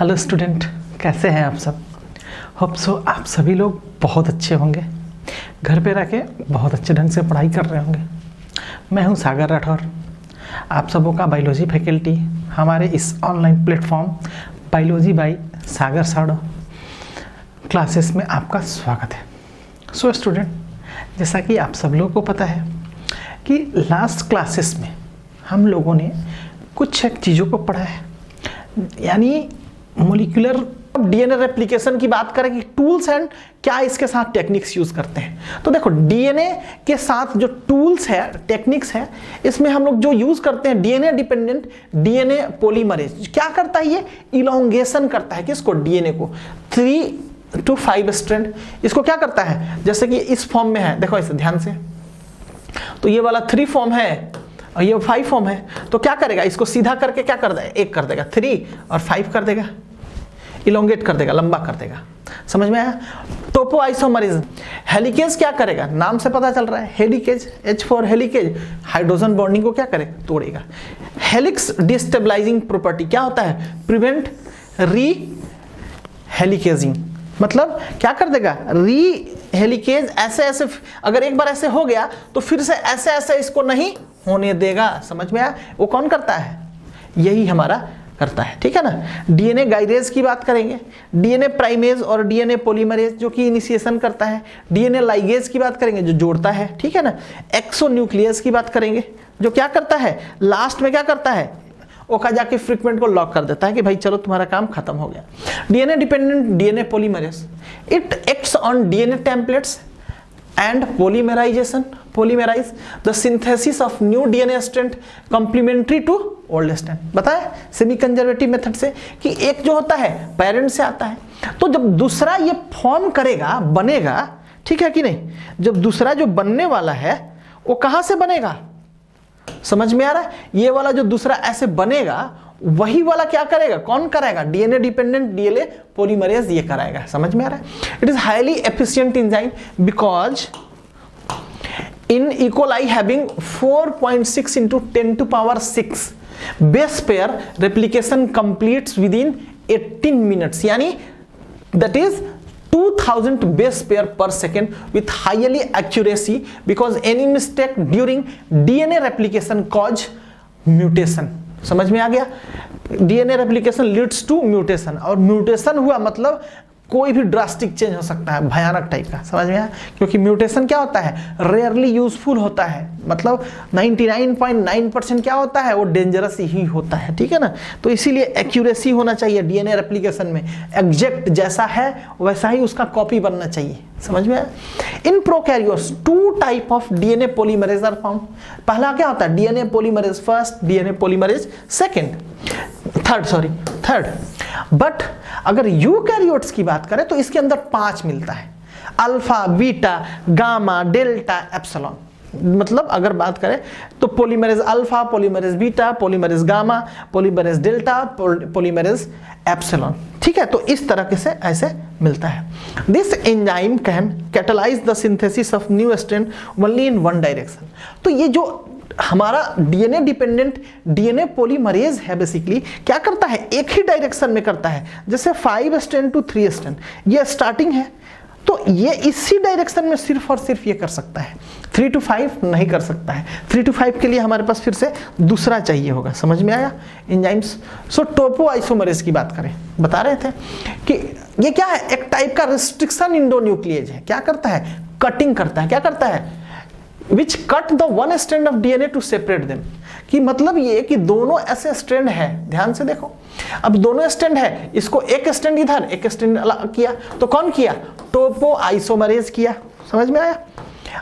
Hello student, कैसे हैं आप सब। होप सो आप सभी लोग बहुत अच्छे होंगे, घर पे रह के बहुत अच्छे ढंग से पढ़ाई कर रहे होंगे। मैं हूं सागर राठौर, आप सबों का बायोलॉजी फैकल्टी हमारे इस online platform biology by Sagar Sado classes में आपका स्वागत है। सो स्टूडेंट, जैसा कि आप सब लोगों को पता है कि लास्ट क्लासेस में हम लोगों ने कुछ एक चीज़ों को पढ़ा है, यानी मोलिकुलर डीएनए रेप्लिकेशन की बात करें कि टूल्स एंड क्या इसके साथ टेक्निक्स यूज करते हैं। तो देखो, डीएनए के साथ जो टूल्स है, टेक्निक्स है, इसमें हम लोग जो यूज करते हैं डीएनए डिपेंडेंट डीएनए पॉलीमरेज क्या करता है, ये इलोंगेशन करता है। किसको? डीएनए को 3 to 5 स्ट्रैंड। इसको क्या करता है, जैसे कि इस फॉर्म में है, देखो इसे ध्यान से, तो ये वाला 3 फॉर्म है और ये 5 फॉर्म है, तो क्या करेगा, इसको सीधा करके क्या कर देगा, 1 कर देगा, 3 और 5 कर देगा, इलोंगेट कर देगा, लंबा कर देगा। समझ में आया? टोपोआइसोमरिज्म, हेलिकेज क्या करेगा, नाम से पता चल रहा है, helicase, H for helicase, hydrogen bonding को क्या करेगा, तोड़ेगा। हेलिक्स डिस्टेबलाइजिंग प्रॉपर्टी क्या होता है, प्रिवेंट री हेलिकेजिंग, मतलब क्या कर देगा, री हेलिकेज ऐसे ऐसे, अगर एक बार ऐसे हो गया तो फिर से ऐसे ऐसे इसको नहीं होने देगा। समझ में आया? वो कौन करता है, यही हमारा करता है, ठीक है ना। डीएनए गाइरेज की बात करेंगे, डीएनए प्राइमेज और डीएनए पॉलीमरेज जो कि इनिशिएशन करता है, डीएनए लाइगेज की बात करेंगे जो जोड़ता है, ठीक है ना। एक्सोन्यूक्लियस की बात करेंगे जो क्या करता है, लास्ट में क्या करता है, ओका जाके फ्रीक्वेंट को लॉक कर देता है कि भाई चलो तुम्हारा काम खत्म हो गया। DNA dependent DNA polymerase, it acts on DNA templates and polymerize the synthesis of new DNA strand complementary to old strand। बताया सेमी कंजर्वेटिव मेथड से कि एक जो होता है पेरेंट से आता है, तो जब दूसरा ये फॉर्म करेगा, बनेगा, ठीक है कि नहीं, जब दूसरा जो बनने वाला है वो कहां से बनेगा, समझ में आ रहा है, ये वाला जो दूसरा ऐसे बनेगा वही वाला क्या करेगा, कौन कराएगा, डीएनए डिपेंडेंट डीएनए पॉलीमरेज ये कराएगा। समझ में आ रहा है? It is highly efficient enzyme because in E coli having 4.6 into 10 to power 6 base pair replication completes with in 18 minutes, यानी that is 2000 base pair per second with highly accuracy because any mistake during DNA replication cause mutation। समझ में आ गया? DNA replication leads to mutation, और mutation हुआ मतलब कोई भी ड्रास्टिक चेंज हो सकता है, भयानक टाइप का। समझ में आया? क्योंकि म्यूटेशन क्या होता है, रेयरली यूजफुल होता है, मतलब 99.9% क्या होता है, वो डेंजरस ही होता है, ठीक है ना। तो इसीलिए एक्यूरेसी होना चाहिए डीएनए रेप्लिकेशन में, एग्जैक्ट जैसा है वैसा ही उसका कॉपी बनना चाहिए। समझ में आया? In prokaryotes 2 type of DNA polymerase are found. पहला क्या होता है, DNA polymerase first, DNA polymerase third. But अगर यूकैरियोट्स की बात करें तो इसके अंदर 5 मिलता है, alpha, beta, gamma, delta, epsilon. मतलब अगर बात करें तो polymerase alpha, polymerase beta, polymerase gamma, polymerase delta, polymerase epsilon, ठीक है। तो इस तरह से ऐसे मिलता है। This enzyme can catalyse the synthesis of new strand only in one direction. तो ये जो हमारा डीएनए डिपेंडेंट डीएनए पॉलीमरेज है, बेसिकली क्या करता है, एक ही डायरेक्शन में करता है। जैसे 5 स्ट्रैंड to 3 स्ट्रैंड ये स्टार्टिंग है, तो ये इसी डायरेक्शन में सिर्फ और सिर्फ ये कर सकता है, 3 to 5 नहीं कर सकता है। 3 to 5 के लिए हमारे पास फिर से दूसरा चाहिए होगा। समझ में आया? एंजाइम्स। सो टोपोआइसोमरेज की बात करें, बता रहे थे कि ये क्या है, एक टाइप का रिस्ट्रिक्शन इंडोन्यूक्लिएज है। क्या करता है, कटिंग करता है। क्या करता है, which cut the one strand of DNA to separate them। कि मतलब ये कि दोनों ऐसे स्ट्रैंड है, ध्यान से देखो, अब दोनों स्ट्रैंड है, इसको एक स्ट्रैंड इधर एक स्ट्रैंड अलग किया, तो कौन किया, टोपोआइसोमरेज किया। समझ में आया?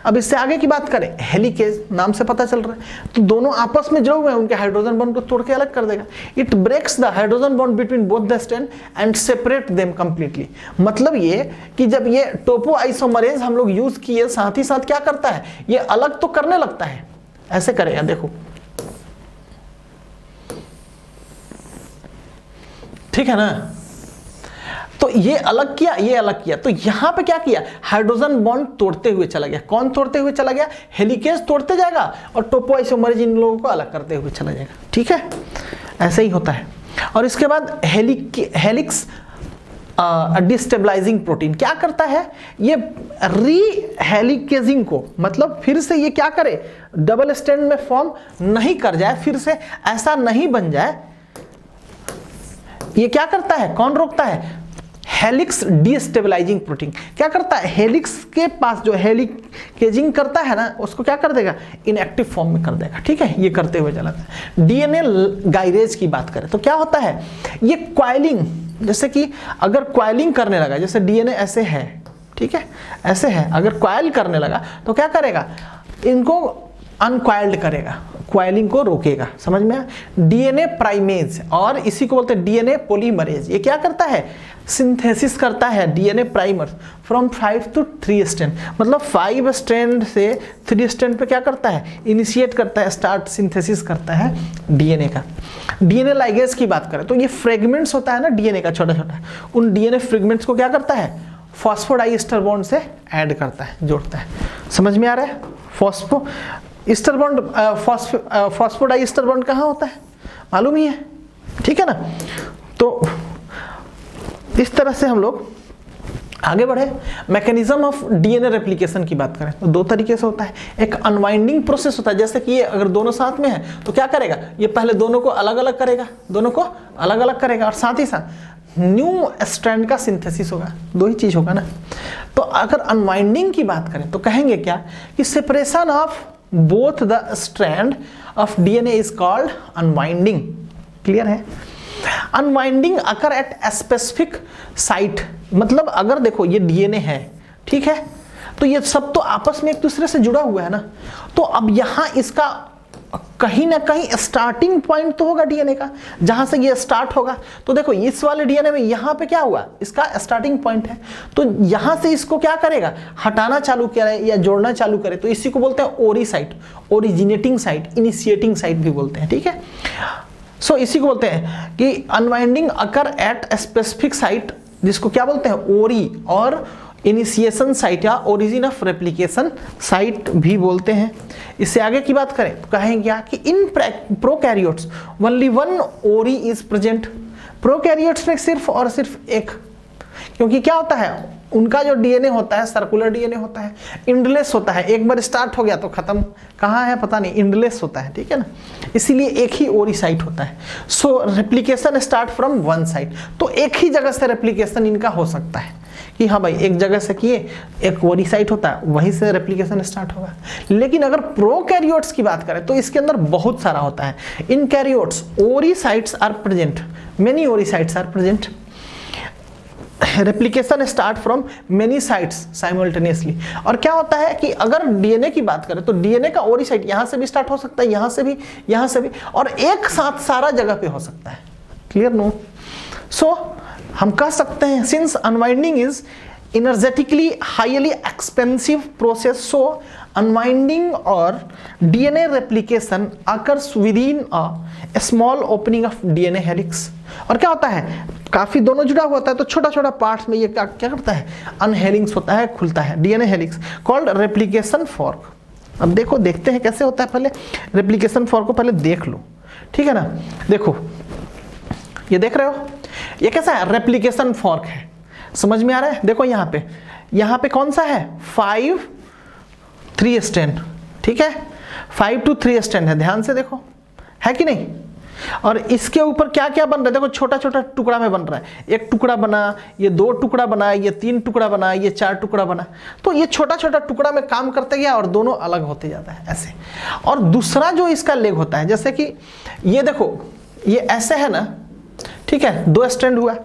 अब इससे आगे की बात करें, हेलिकेज, नाम से पता चल रहा है, तो दोनों आपस में जुड़े हुए हैं, उनके हाइड्रोजन बॉन्ड को तोड़ के अलग कर देगा। It breaks the hydrogen bond between both the strand and separate them completely. मतलब ये कि जब ये टोपोआइसोमरेज हम लोग यूज किए, साथ ही साथ क्या करता है, ये अलग तो करने लगता है, ऐसे करेगा, देखो, ठीक है ना। तो ये अलग किया, ये अलग किया, तो यहां पे क्या किया, हाइड्रोजन बॉन्ड तोड़ते हुए चला गया। कौन तोड़ते हुए चला गया, हेलिकेज तोड़ते जाएगा और टोपोआइसोमरेज इन लोगों को अलग करते हुए चला जाएगा, ठीक है। ऐसे ही होता है। और इसके बाद हेलिक्स डिस्टेबलाइजिंग प्रोटीन क्या करता है, ये रीहेलिकेजिंग को, मतलब फिर से ये क्या करे, डबल स्ट्रैंड में फॉर्म नहीं कर जाए, फिर से ऐसा नहीं बन जाए, ये क्या करता है, कौन रोकता है, हेलिक्स डिस्टेबलाइजिंग प्रोटीन क्या करता है, हेलिक्स के पास जो हेलिकेजिंग करता है ना, उसको क्या कर देगा, इनएक्टिव फॉर्म में कर देगा। ठीक है, ये करते हुए चलाता है। डीएनए गायरेज की बात करें तो क्या होता है, ये क्वाइलिंग, जैसे कि अगर क्वाइलिंग करने लगा, जैसे डीएनए ऐसे है, ठीक है, ऐसे है, अगर क्वाइल करने लगा तो क्या करेगा, इनको अनक्वाइल्ड करेगा, क्वाइलिंग को रोकेगा। समझ में आया? डीएनए प्राइमेज, और इसी को बोलते हैं डीएनए पॉलीमरेज, ये क्या करता है, सिंथेसिस करता है DNA primer from 5 to 3 strand, मतलब 5 स्ट्रैंड से 3 स्ट्रैंड पे क्या करता है, इनिशिएट करता है, स्टार्ट सिंथेसिस करता है डीएनए का। डीएनए लाइगेज की बात करें तो ये फ्रेगमेंट्स होता है ना डीएनए का छोटा छोटा, उन डीएनए फ्रेगमेंट्स को क्या करता है, फॉस्फोडाइस्टर बॉन्ड से ऐड करता है, जोड़ता है। समझ में आ रहा है? फॉस्फोडाइस्टर बॉन्ड कहाँ होता है, मालूम ही है, ठीक है ना। तो इस तरह से हम लोग आगे बढ़े। मैकेनिज्म ऑफ डीएनए रेप्लिकेशन की बात करें तो दो तरीके से होता है, एक अनवाइंडिंग प्रोसेस होता है, जैसे कि ये अगर दोनों साथ में है तो क्या करेगा, ये पहले दोनों को अलग अलग करेगा, दोनों को अलग अलग करेगा, और साथ ही साथ न्यू स्ट्रैंड का सिंथेसिस होगा, दो ही चीज होगा ना। तो अगर अनवाइंडिंग की बात करें तो कहेंगे क्या कि separation of both the strand of DNA is called unwinding. Clear है? Unwinding occur at specific site, मतलब अगर देखो ये डीएनए है, ठीक है, तो ये सब तो आपस में एक दूसरे से जुड़ा हुआ है ना, तो अब यहां इसका कहीं ना कहीं स्टार्टिंग पॉइंट तो होगा डीएनए का, जहां से ये स्टार्ट होगा। तो देखो इस वाले डीएनए में यहां पे क्या हुआ, इसका स्टार्टिंग पॉइंट है, तो यहां से इसको क्या करेगा, हटाना चालू करे या जोड़ना चालू करे, तो इसी को बोलते हैं ओरी site, originating site, initiating site भी बोलते हैं। ठीक है, सो इसी को बोलते हैं कि unwinding occur at specific site, जिसको क्या बोलते हैं, ओरी, और इनिशिएशन साइट या ओरिजिन ऑफ रेप्लिकेशन साइट भी बोलते हैं। इससे आगे की बात करें तो कहेंगे क्या कि इन प्रोकैरियोट्स ओनली वन ओरी इज प्रेजेंट। प्रोकैरियोट्स में सिर्फ और सिर्फ एक, क्योंकि क्या होता है, उनका जो डीएनए होता है सर्कुलर डीएनए होता है, इंडलेस होता है, एक बार स्टार्ट हो गया तो खत्म, कहाँ है पता नहीं, इंडलेस होता है, ठीक है ना, इसीलिए एक ही ओरी साइट होता है। So replication start from one site, तो एक ही जगह से रेप्लिकेशन इनका हो सकता है कि हाँ भाई एक जगह से किए, एक ओरी साइट होता है, वहीं से रेप्लिकेशन स्टार्ट होगा। लेकिन अगर प्रोकैरियोट्स की बात करें तो इसके अंदर बहुत सारा होता है। In eukaryotes ori sites are present, many ori sites are present, replication start from many sites simultaneously. और क्या होता है कि अगर डीएनए की बात करें तो डीएनए का ओरी साइट यहां से भी स्टार्ट हो सकता है, यहां से भी, यहां से भी, और एक साथ सारा जगह पे हो सकता है। क्लियर? नो? सो हम कह सकते हैं since unwinding is energetically highly expensive process, so unwinding or DNA replication occurs within a small opening of DNA helix। और क्या होता है, काफी दोनों जुड़ा हुआ होता है, तो छोटा छोटा पार्ट्स में ये क्या करता है, अनहेलिंग्स होता है, खुलता है DNA helix, called replication fork. अब देखो, देखते हैं कैसे होता है, पहले रेप्लिकेशन फॉर्क को पहले देख लो, ठीक है ना। देखो ये देख रहे हो, ये कैसा है, रेप्लिकेशन फॉर्क है, समझ में आ रहा है। देखो यहाँ पे कौन सा है, 5 3 स्ट्रैंड, ठीक है, 5 to 3 स्ट्रैंड है, ध्यान से देखो, है कि नहीं। और इसके ऊपर क्या क्या बन रहा है, देखो छोटा छोटा टुकड़ा में बन रहा है, एक टुकड़ा बना, ये 2 टुकड़ा बना, ये 3 टुकड़ा बना, ये 4 टुकड़ा बना, तो ये छोटा छोटा टुकड़ा में काम करते गया और दोनों अलग होते जाता है ऐसे। और दूसरा जो इसका लेग होता है, जैसे कि ये देखो, ये ऐसे है ना, ठीक है, 2 स्ट्रैंड हुआ,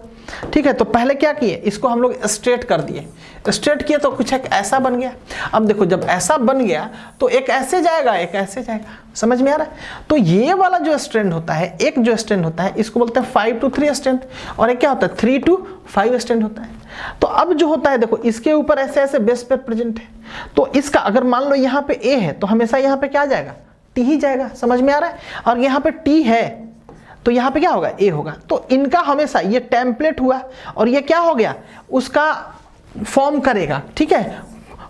ठीक है, तो पहले क्या किए, इसको हम लोग स्ट्रेट कर दिए, स्ट्रेट किए तो कुछ एक ऐसा बन गया। अब देखो जब ऐसा बन गया तो एक ऐसे जाएगा, एक ऐसे जाएगा, समझ में आ रहा है। तो ये वाला जो स्ट्रैंड होता है, एक जो स्ट्रैंड होता है, इसको बोलते हैं 5 to 3 स्ट्रैंड, और एक क्या होता है 3 to 5 स्ट्रैंड होता है। तो अब जो होता है, देखो इसके ऊपर ऐसे ऐसे बेस पे प्रेजेंट है, तो इसका अगर मान लो यहाँ पे ए है तो हमेशा यहाँ पे क्या जाएगा, टी ही जाएगा, समझ में आ रहा है। और यहाँ पे टी है तो यहाँ पे क्या होगा, ए होगा। तो इनका हमेशा ये टेम्पलेट हुआ और ये क्या हो गया, उसका फॉर्म करेगा, ठीक है,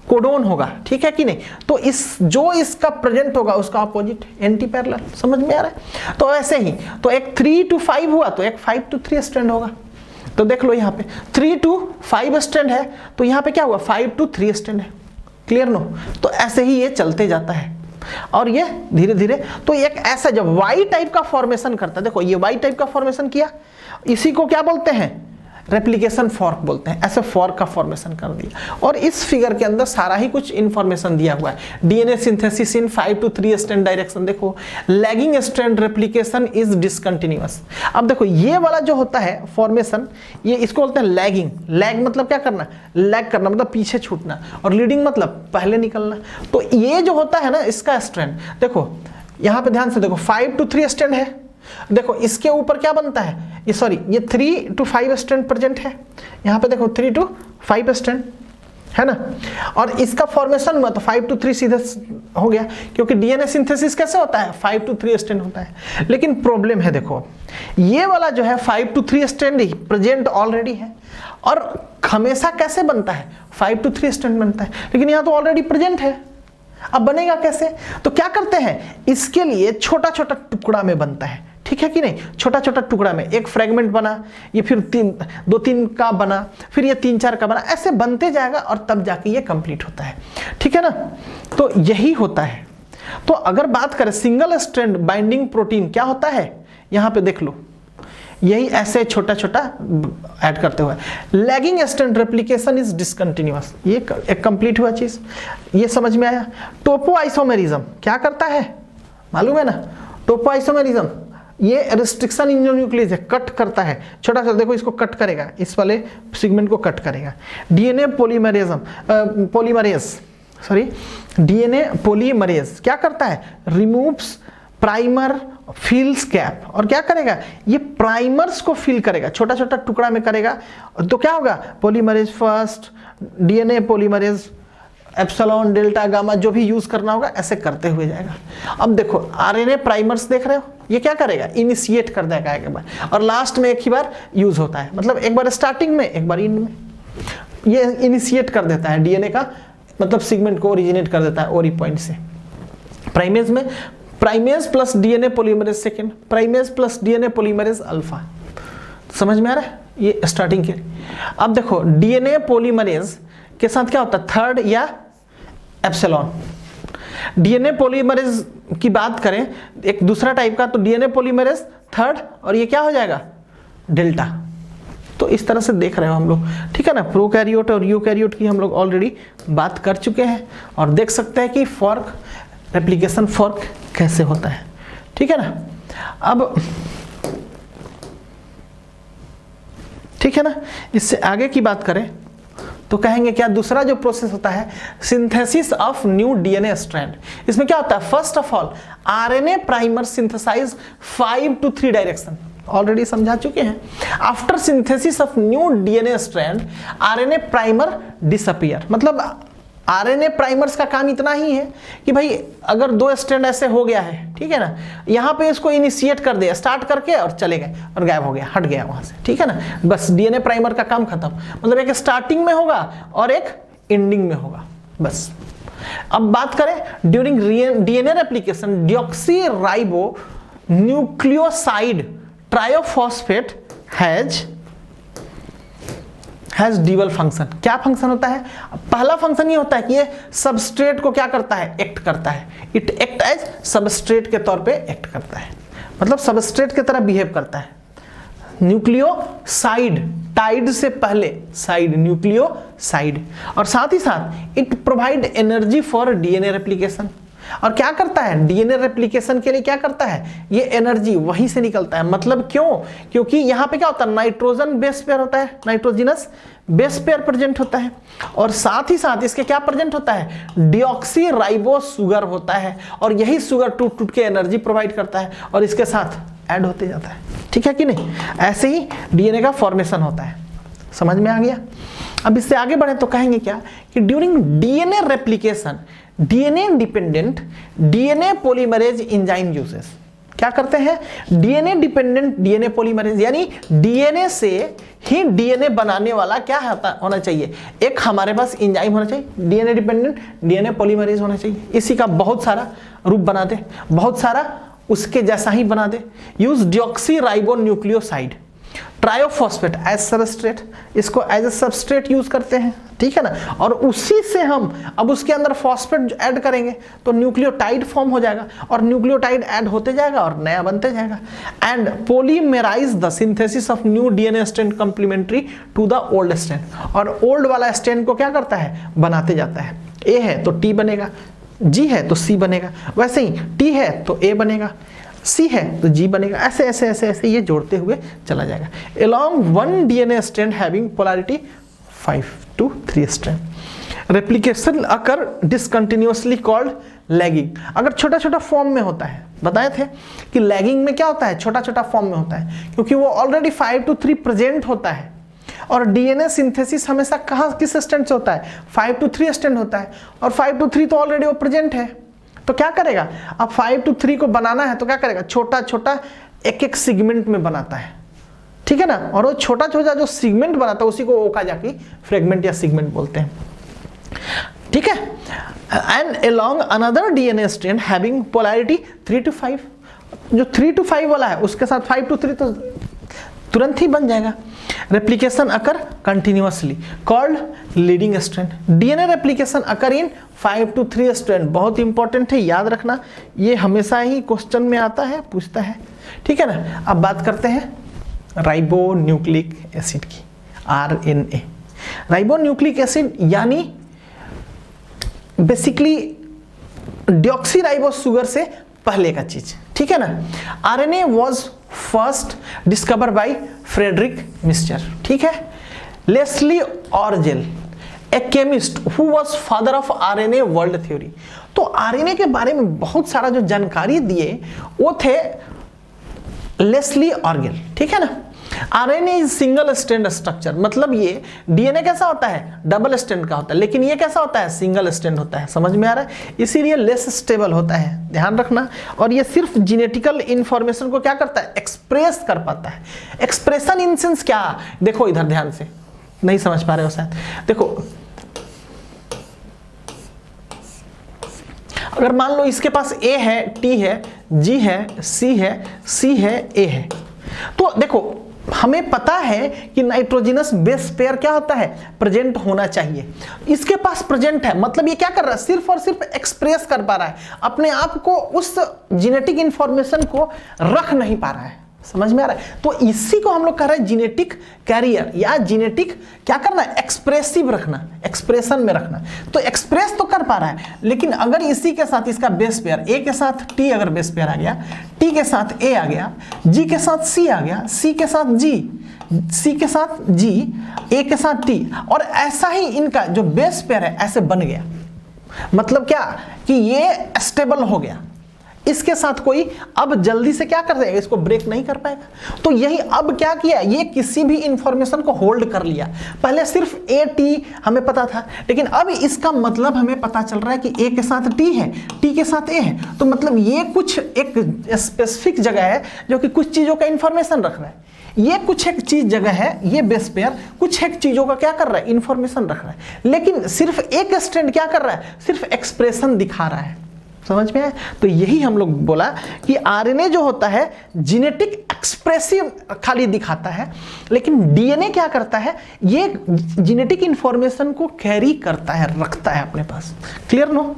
कोडोन होगा, ठीक है कि नहीं। तो इस जो इसका प्रेजेंट होगा उसका अपोजिट एंटी पैरेलल, समझ में आ रहा है। तो ऐसे ही तो एक 3 to 5 हुआ तो एक 5 to 3 स्ट्रैंड होगा। तो देख लो यहाँ पे 3 to 5 स्ट्रैंड है तो यहाँ पे क्या हुआ 5 to 3 स्ट्रैंड है, क्लियर नो। तो ऐसे ही ये चलते जाता है और ये धीरे धीरे तो एक ऐसा जब वाई टाइप का फॉर्मेशन करता है, देखो ये वाई टाइप का फॉर्मेशन किया, इसी को क्या बोलते हैं रेप्लिकेशन फॉर्क बोलते हैं। ऐसे फॉर्क का फॉर्मेशन कर दिया और इस फिगर के अंदर सारा ही कुछ इंफॉर्मेशन दिया हुआ है। DNA synthesis in 5 to 3 strand direction, देखो lagging strand replication is discontinuous. अब देखो ये वाला जो होता है फॉर्मेशन, ये इसको बोलते हैं लैगिंग। लैग मतलब क्या करना, लैग करना मतलब पीछे छूटना, और लीडिंग मतलब पहले निकलना। तो ये जो होता है ना इसका स्ट्रैंड, देखो यहाँ पे ध्यान से देखो 5 to 3 स्ट्रैंड है, देखो इसके ऊपर क्या बनता है, ये सॉरी ये 3 to 5 स्ट्रैंड प्रेजेंट है, यहाँ पे देखो 3 to 5 स्ट्रैंड है ना। और इसका फॉर्मेशन हुआ तो 5 to 3 सीधे हो गया, क्योंकि डीएनए सिंथेसिस कैसे होता है 5 to 3 स्ट्रैंड होता है। लेकिन प्रॉब्लम है, देखो ये वाला जो है 5 to 3 strand he present already है, और हमेशा कैसे बनता है 5 to 3 स्ट्रैंड बनता है, लेकिन यहाँ तो ऑलरेडी प्रेजेंट है। अब बनेगा कैसे, तो क्या करते हैं इसके लिए छोटा छोटा टुकड़ा में बनता है, ठीक है कि नहीं। छोटा छोटा टुकड़ा में एक फ्रेगमेंट बना, ये फिर 2-3 का बना, फिर ये 3-4 का बना, ऐसे बनते जाएगा और तब जाके ये कंप्लीट होता है, ठीक है ना। तो यही होता है। तो अगर बात करें सिंगल स्ट्रैंड बाइंडिंग प्रोटीन क्या होता है, यहां पे देख लो यही ऐसे छोटा छोटा ऐड करते हुए। Lagging strand replication is discontinuous, ये एक कंप्लीट हुआ चीज, ये समझ में आया। टोपोआइसोमेरिज्म क्या करता है मालूम है ना, टोपोआइसोमेरिज्म ये रिस्ट्रिक्शन इन न्यूक्लियस है, कट करता है छोटा सा, देखो इसको कट करेगा, इस वाले सेगमेंट को कट करेगा। डीएनए डीएनए पॉलीमरेज क्या करता है, रिमूव्स प्राइमर फिल्स गैप, और क्या करेगा ये प्राइमर्स को फिल करेगा, छोटा छोटा टुकड़ा में करेगा। तो क्या होगा polymerase first, DNA polymerase epsilon delta gamma जो भी यूज करना होगा ऐसे करते हुए जाएगा। अब देखो आरएनए प्राइमर्स देख रहे हो, ये क्या करेगा इनिशिएट कर देगा एक बार, और लास्ट में एक ही बार यूज होता है, मतलब एक बार स्टार्टिंग में एक बार एंड में, ये इनिशिएट कर देता है डीएनए का मतलब सेगमेंट को ओरिजिनेट कर देता है ओरी पॉइंट से। प्राइमेज में primase plus DNA polymerase second, primase plus DNA polymerase alpha, समझ में आ रहा है ये स्टार्टिंग के। अब देखो डीएनए पॉलीमरेज के साथ क्या होता है थर्ड या एप्सिलॉन। डीएनए पॉलीमरेज की बात करें एक दूसरा टाइप का, तो डीएनए पॉलीमरेज थर्ड, और ये क्या हो जाएगा डेल्टा। तो इस तरह से देख रहे हो हम लोग, ठीक है ना। प्रोकैरियोट और यूकैरियोट की हम लोग ऑलरेडी बात कर चुके हैं, और देख सकते हैं कि फॉर्क रेप्लिकेशन फॉर्क कैसे होता है, ठीक है ना। अब ठीक है ना, इससे आगे की बात करें तो कहेंगे क्या दूसरा जो प्रोसेस होता है synthesis of new DNA strand. इसमें क्या होता है first of all RNA primer synthesize 5 to 3 direction, already समझा चुके हैं। After synthesis of new DNA strand RNA primer disappear, मतलब आरएनए प्राइमर्स का काम इतना ही है कि भाई अगर 2 स्ट्रैंड ऐसे हो गया है, ठीक है ना, यहाँ पे इसको इनिशिएट कर दिया स्टार्ट करके और चले गए और गायब हो गया, हट गया वहां से, ठीक है ना। बस डीएनए प्राइमर का काम खत्म, मतलब एक स्टार्टिंग में होगा और एक एंडिंग में होगा बस। अब बात करें during DNA replication deoxyribo nucleoside triphosphate has dual function. क्या फंक्शन होता है, पहला फंक्शन ये होता है कि ये सबस्ट्रेट को क्या करता है एक्ट करता है, इट एक्ट एज सबस्ट्रेट के तौर पे एक्ट करता है, मतलब सबस्ट्रेट की तरह बिहेव करता है। न्यूक्लियोसाइड टाइड से पहले साइड न्यूक्लियोसाइड, और साथ ही साथ it provide energy for DNA replication. और क्या करता है डीएनए रेप्लिकेशन के लिए क्या करता है ये एनर्जी वहीं से निकलता है, मतलब क्यों, क्योंकि यहां पे क्या होता है नाइट्रोजन बेस पेयर होता है, नाइट्रोजिनस बेस पेयर प्रेजेंट होता है, और साथ ही साथ इसके क्या प्रेजेंट होता है डीऑक्सीराइबो शुगर होता है, और यही शुगर टूट टूट के एनर्जी प्रोवाइड करता है और इसके साथ ऐड होते जाता है, ठीक है कि नहीं। ऐसे ही डीएनए का फॉर्मेशन होता है, समझ में आ गया। अब इससे आगे बढ़े तो कहेंगे क्या कि during DNA replication DNA independent DNA polymerase enzyme uses, क्या करते हैं, डीएनए डिपेंडेंट डीएनए पॉलीमरेज, यानी डीएनए से ही डीएनए बनाने वाला क्या होना चाहिए, एक हमारे पास एंजाइम होना चाहिए, डीएनए डिपेंडेंट डीएनए पॉलीमरेज होना चाहिए। इसी का बहुत सारा रूप बना दे, बहुत सारा उसके जैसा ही बना दे। Use deoxy ribo nucleoside triphosphate as substrate, इसको एज ए सबस्ट्रेट यूज करते हैं, ठीक है ना। और उसी से हम अब उसके अंदर फॉस्फेट ऐड करेंगे तो न्यूक्लियोटाइड फॉर्म हो जाएगा, और न्यूक्लियोटाइड ऐड होते जाएगा और नया बनते जाएगा। And polymerise the synthesis of new DNA strand complementary to the old strand, और ओल्ड वाला स्ट्रैंड को क्या करता है, बनाते जाता है। ए है तो टी बनेगा, जी है तो सी बनेगा, वैसे ही टी है तो ए बनेगा, सी है तो जी बनेगा, ऐसे ऐसे ऐसे ऐसे ये जोड़ते हुए चला जाएगा। along one DNA strand having polarity 5 to 3 strand replication occur discontinuously called lagging। अगर छोटा छोटा फॉर्म में होता है, बताए थे कि लैगिंग में क्या होता है, छोटा छोटा फॉर्म में होता है, क्योंकि वो ऑलरेडी 5 to 3 प्रेजेंट होता है। और डीएनए सिंथेसिस हमेशा कहाँ किस स्टैंड से होता है, 5 to 3 स्टैंड होता है, और 5 to 3 तो ऑलरेडी वो प्रेजेंट है। तो क्या करेगा, अब 5 to 3 को बनाना है तो क्या करेगा, छोटा छोटा एक एक सेगमेंट में बनाता है, ठीक है ना। और वो छोटा छोटा जो सेगमेंट बनाता है उसी को ओकाजाकी फ्रेगमेंट या सेगमेंट बोलते हैं, ठीक है। And along another DNA strand having polarity 3 to 5, जो 3 to 5 वाला है उसके साथ 5 to 3 तो तुरंत ही बन जाएगा। Replication occur continuously called leading strand. DNA replication occur in 5 to 3 strand, बहुत इंपॉर्टेंट है, याद रखना, ये हमेशा ही क्वेश्चन में आता है, पूछता है, ठीक है ना। अब बात करते हैं राइबो न्यूक्लिक एसिड की, आरएनए। राइबो न्यूक्लिक एसिड यानी बेसिकली डिऑक्सीराइबो शुगर से पहले का चीज, ठीक है ना। RNA was first discover by Frederick Miescher, ठीक है। Leslie Orgel a chemist who was father of RNA world theory. तो आरएनए के बारे में बहुत सारा जो जानकारी दिए वो थे लेस्ली ऑर्जेल, ठीक है ना। RNA is single strand structure, मतलब ये डीएनए कैसा होता है, डबल स्ट्रैंड का होता है, लेकिन ये कैसा होता है, सिंगल स्ट्रैंड होता है, समझ में आ रहा है, इसीलिए लेस स्टेबल होता है, ध्यान रखना। और ये सिर्फ जेनेटिकल इंफॉर्मेशन को क्या करता है, एक्सप्रेस कर पाता है। एक्सप्रेशन इन सेंस क्या, देखो इधर ध्यान से, नहीं समझ पा रहे हो शायद, देखो अगर मान लो इसके पास ए है, टी है, जी है, सी है, सी है, ए है, तो देखो हमें पता है कि नाइट्रोजनस बेस पेयर क्या होता है, प्रेजेंट होना चाहिए। इसके पास प्रेजेंट है, मतलब ये क्या कर रहा है, सिर्फ और सिर्फ एक्सप्रेस कर पा रहा है अपने आप को, उस जेनेटिक इंफॉर्मेशन को रख नहीं पा रहा है, समझ में आ रहा है। तो इसी को हम लोग कह रहे हैं जेनेटिक कैरियर, या जेनेटिक क्या करना है, एक्सप्रेसिव रखना, एक्सप्रेशन में रखना। तो एक्सप्रेस तो कर पा रहा है, लेकिन अगर इसी के साथ इसका बेस पेयर, ए के साथ टी अगर बेस पेयर आ गया, टी के साथ ए आ गया, जी के साथ सी आ गया, सी के साथ जी, सी के साथ जी, ए के साथ टी, और ऐसा ही इनका जो बेस पेयर है ऐसे बन गया, मतलब क्या कि ये स्टेबल हो गया, इसके साथ कोई अब जल्दी से क्या कर देगा, इसको ब्रेक नहीं कर पाएगा। तो यही अब क्या किया, ये किसी भी इंफॉर्मेशन को होल्ड कर लिया। पहले सिर्फ ए टी हमें पता था, लेकिन अब इसका मतलब हमें पता चल रहा है कि ए के साथ टी है, टी के साथ ए है, तो मतलब ये कुछ एक स्पेसिफिक जगह है जो कि कुछ चीजों का इंफॉर्मेशन रख रहा है। ये कुछ एक चीज जगह है, ये बेस पेयर कुछ एक चीजों का क्या कर रहा है, इंफॉर्मेशन रख रहा है, लेकिन सिर्फ एक स्ट्रैंड क्या कर रहा है, सिर्फ एक्सप्रेशन दिखा रहा है, समझ में आया। तो यही हम लोग बोला कि आरएनए जो होता है जेनेटिक एक्सप्रेसिव खाली दिखाता है, लेकिन डीएनए क्या करता है, ये जेनेटिक इंफॉर्मेशन को कैरी करता है, रखता है अपने पास। Clear no.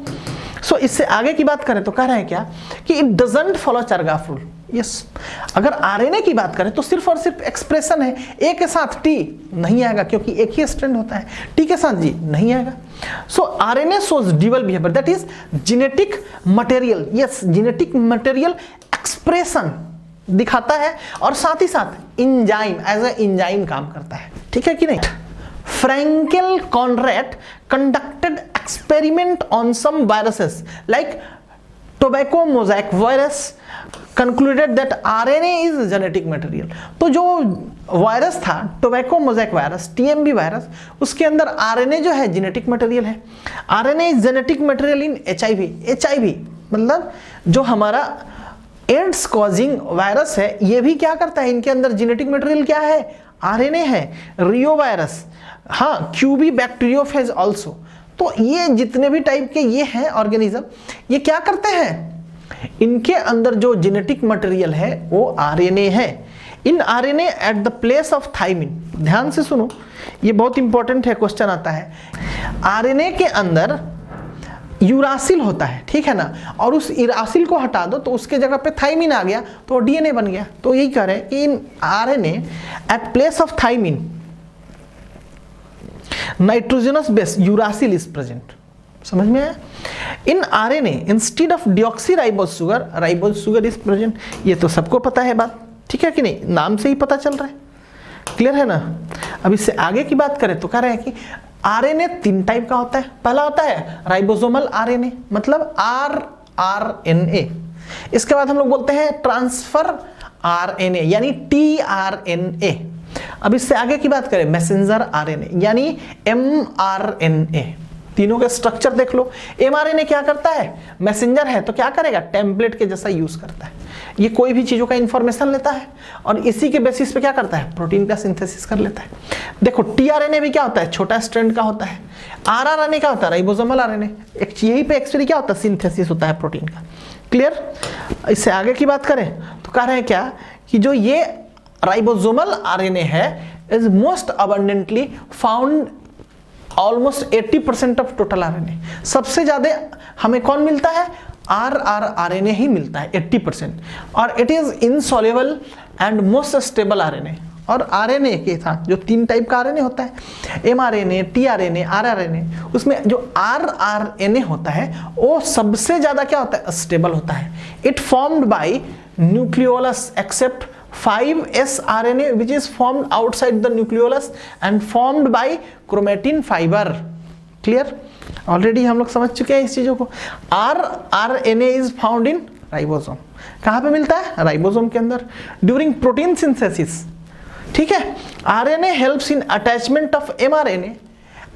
सो इससे आगे की बात करें तो कह रहे हैं क्या कि it doesn't follow Chargaff rule. Yes, अगर आरएनए की बात करें तो सिर्फ और सिर्फ एक्सप्रेशन है। ए के साथ टी नहीं आएगा क्योंकि एक ही स्ट्रैंड होता है, टी के साथ जी नहीं आएगा। सो RNA shows dual behaviour, that is genetic material. Yes, genetic material expression दिखाता है और साथ ही साथ इंजाइम, एज ए इंजाइम काम करता है, ठीक है कि नहीं। फ्रैंकेल Conrad conducted experiment on some viruses like tobacco mosaic virus, concluded that RNA is genetic material। तो जो वायरस था tobacco mosaic virus, TMV virus, उसके अंदर आरएनए जो है जेनेटिक मटेरियल है। RNA is genetic material in HIV. HIV मतलब जो हमारा एड्स कॉजिंग वायरस है, ये भी क्या करता है, इनके अंदर जेनेटिक मटेरियल क्या है, आरएनए है। रियो वायरस, हाँ, क्यूबी बैक्टीरियोफेज ऑल्सो। तो ये जितने भी टाइप के ये हैं ऑर्गेनिज्म, ये क्या करते हैं, इनके अंदर जो जेनेटिक मटेरियल है वो आरएनए है। इन RNA at the place of thymine, ध्यान से सुनो, ये बहुत इंपॉर्टेंट है, क्वेश्चन आता है। आरएनए के अंदर यूरासिल होता है, ठीक है ना, और उस यूरासिल को हटा दो तो उसके जगह पे थाइमिन आ गया तो डीएनए बन गया। तो यही कह रहे हैं कि in RNA at place of thymine nitrogenous base uracil is present. समझ में आया? In RNA instead of deoxyribose sugar is present. ये तो सबको पता है बात, ठीक है कि नहीं, नाम से ही पता चल रहा है, क्लियर है ना। अब इससे आगे की बात करें तो कह रहे हैं कि आरएनए 3 टाइप का होता है। पहला होता है राइबोसोमल आरएनए, मतलब आरएनए। इसके बाद हम लोग बोलते हैं ट्रांसफर आरएनए यानी टीआरएनए। अब इससे आगे की बात करें मैसेंजर आरएनए यानी एमआरएनए। तीनों के स्ट्रक्चर देख लो। एमआरएनए क्या करता है, मैसेंजर है तो क्या करेगा, टेम्पलेट के जैसा यूज करता है, ये कोई भी चीजों का इंफॉर्मेशन लेता है और इसी के बेसिस पे क्या करता है, प्रोटीन का सिंथेसिस कर लेता है। देखो टीआरएनए भी क्या होता है, छोटा स्ट्रैंड का होता है। आरआरएनए क्या होता है, राइबोसोमल आरएनए, यही पे एक्चुअली क्या होता है, सिंथेसिस होता है प्रोटीन का। क्लियर? इससे आगे की बात करें तो कह रहे हैं क्या कि जो ये राइबोसोमल आरएनए है is most abundantly found almost 80% of total RNA. सबसे ज्यादा हमें कौन मिलता है, आरएनए ही मिलता है 80%, और it is insoluble and most stable RNA. और आरएनए के साथ जो 3 टाइप का आरएनए होता है, एमआरएनए, टीआरएनए, आरआरएनए, उसमें जो आरआरएनए होता है वो सबसे ज्यादा क्या होता है, स्टेबल होता है। It formed by nucleolus except 5s RNA which is formed outside the nucleolus and formed by chromatin fiber। Clear? Already हम लोग समझ चुके हैं इस चीजों को। RNA is found in ribosome. कहां पे मिलता है, राइबोसोम के अंदर ड्यूरिंग प्रोटीन सिंथेसिस। ठीक है, RNA helps in attachment of mRNA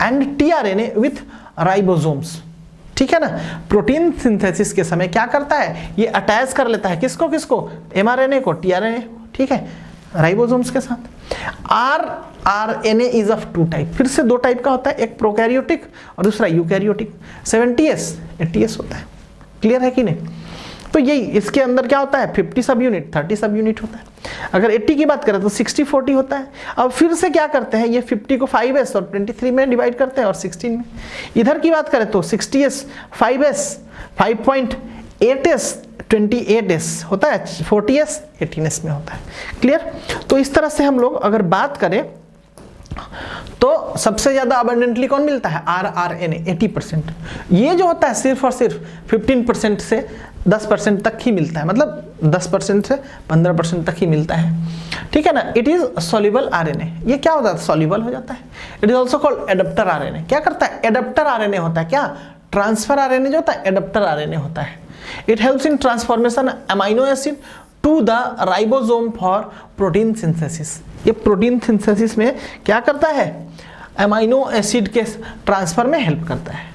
and tRNA with ribosomes। ठीक है ना, प्रोटीन सिंथेसिस के समय क्या करता है, ये अटैच कर लेता है किसको किसको, एमआरएनए को, टीआरएनए, ठीक है, राइबोसोम्स के साथ। आरआरएनए इज ऑफ 2 टाइप, फिर से 2 टाइप का होता है, एक प्रोकैरियोटिक और दूसरा यूकैरियोटिक। 70s 80s होता है। क्लियर है कि नहीं? तो यही इसके अंदर क्या होता है, 50 सब यूनिट, 30 सब यूनिट होता है। अगर 80 की बात करें तो 60-40 होता है। अब फिर से क्या करते हैं, ये 50 को 5s और 23 में डिवाइड करते हैं और 16 में। इधर की बात करें तो 60s 5s 5.8s 28s होता है, 40s 18s में होता है। क्लियर? तो इस तरह से हम लोग अगर बात करें तो सबसे ज्यादा अबंडेंटली कौन मिलता है, आरआरएनए 80%। ये जो होता है सिर्फ और सिर्फ 15% से 10% तक ही मिलता है, मतलब 10% से 15% तक ही मिलता है। ठीक है ना। इट इज सॉल्युबल आरएनए, ये क्या होता है, सॉल्युबल हो जाता है। It is also called adaptor RNA. क्या करता है, एडाप्टर आरएनए होता है। क्या, ट्रांसफर आरएनए जो होता है एडाप्टर आरएनए होता है। It helps in transformation amino acid to the ribosome for protein synthesis. ये प्रोटीन सिंथेसिस में क्या करता है, अमाइनो एसिड के ट्रांसफर में हेल्प करता है।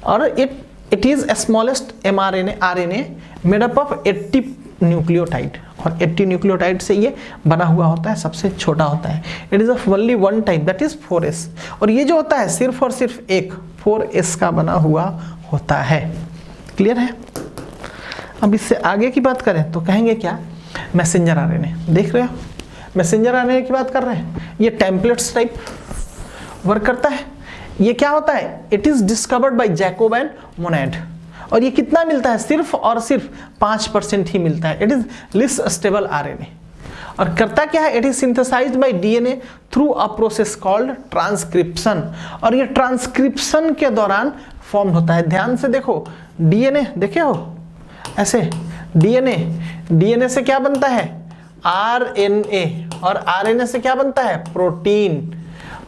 और it is smallest mRNA RNA made up of 80 nucleotide, और 80 न्यूक्लियोटाइड से ये बना हुआ होता है, सबसे छोटा होता है। It is of only 1 type, that is 4s। और ये जो होता है सिर्फ और सिर्फ एक 4s का बना हुआ होता है। क्लियर है? अब इससे आगे की बात करें तो कहेंगे क्या, मैसेंजर आरएनए। देख रहे हो, मैसेंजर आरएनए की बात कर रहे हैं। ये टेम्पलेट्स टाइप वर्क करता है। ये क्या होता है, it is discovered by Jacob and Monod, और ये कितना मिलता है, सिर्फ और सिर्फ 5% ही मिलता है। It is least stable RNA. और करता क्या है, it is synthesized by DNA through a process called transcription. और ये ट्रांसक्रिप्शन के दौरान फॉर्म होता है। ध्यान से देखो, डीएनए देखे हो ऐसे, डीएनए से क्या बनता है, आरएनए, और आरएनए से क्या बनता है, प्रोटीन।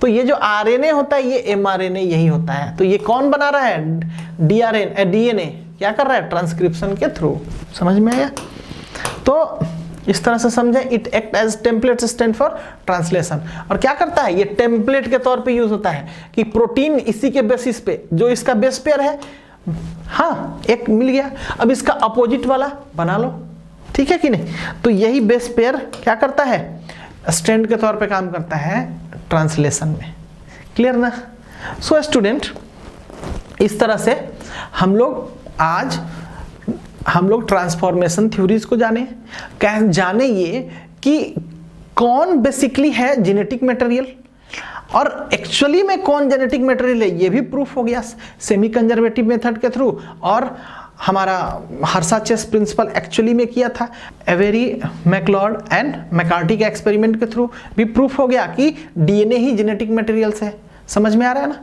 तो ये जो आरएनए होता है ये एमआरएनए यही होता है। तो ये कौन बना रहा है, डीएनए क्या कर रहा है, ट्रांसक्रिप्शन के थ्रू। समझ में आया? तो इस तरह से समझे। It act as template strand for translation. और क्या करता है, ये टेम्पलेट के तौर पे यूज होता है कि प्रोटीन इसी के बेसिस पे, जो इसका बेस पेयर है, हाँ एक मिल गया, अब इसका अपोजिट वाला बना लो, ठीक है कि नहीं। तो यही बेस पेयर क्या करता है, स्ट्रैंड के तौर पे काम करता है ट्रांसलेशन में। क्लियर ना। सो स्टूडेंट, इस तरह से हम लोग ट्रांसफॉर्मेशन थ्योरीज को जाने ये कि कौन बेसिकली है जेनेटिक मटेरियल और एक्चुअली में कौन जेनेटिक मटेरियल है, ये भी प्रूफ हो गया सेमी कंजर्वेटिव मेथड के थ्रू। और हमारा हर्षा-चेस प्रिंसिपल एक्चुअली में किया था एवेरी, मैकलॉड एंड मैकार्टी के एक्सपेरिमेंट के थ्रू भी प्रूफ हो गया कि डीएनए ही जेनेटिक मटेरियल्स है। समझ में आ रहा है ना।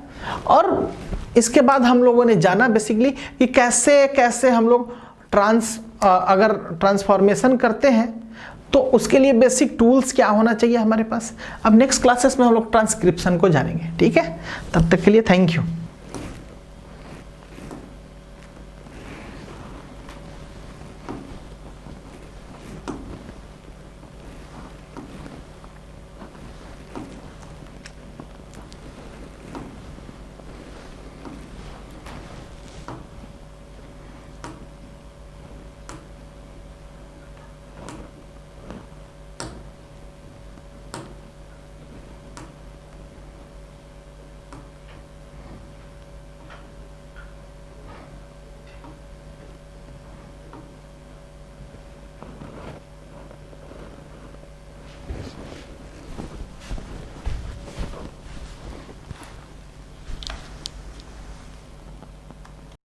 और इसके बाद हम लोगों ने जाना बेसिकली कि कैसे हम लोग अगर ट्रांसफॉर्मेशन करते हैं तो उसके लिए बेसिक टूल्स क्या होना चाहिए हमारे पास। अब नेक्स्ट क्लासेस में हम लोग ट्रांसक्रिप्शन को जानेंगे। ठीक है, तब तक के लिए थैंक यू।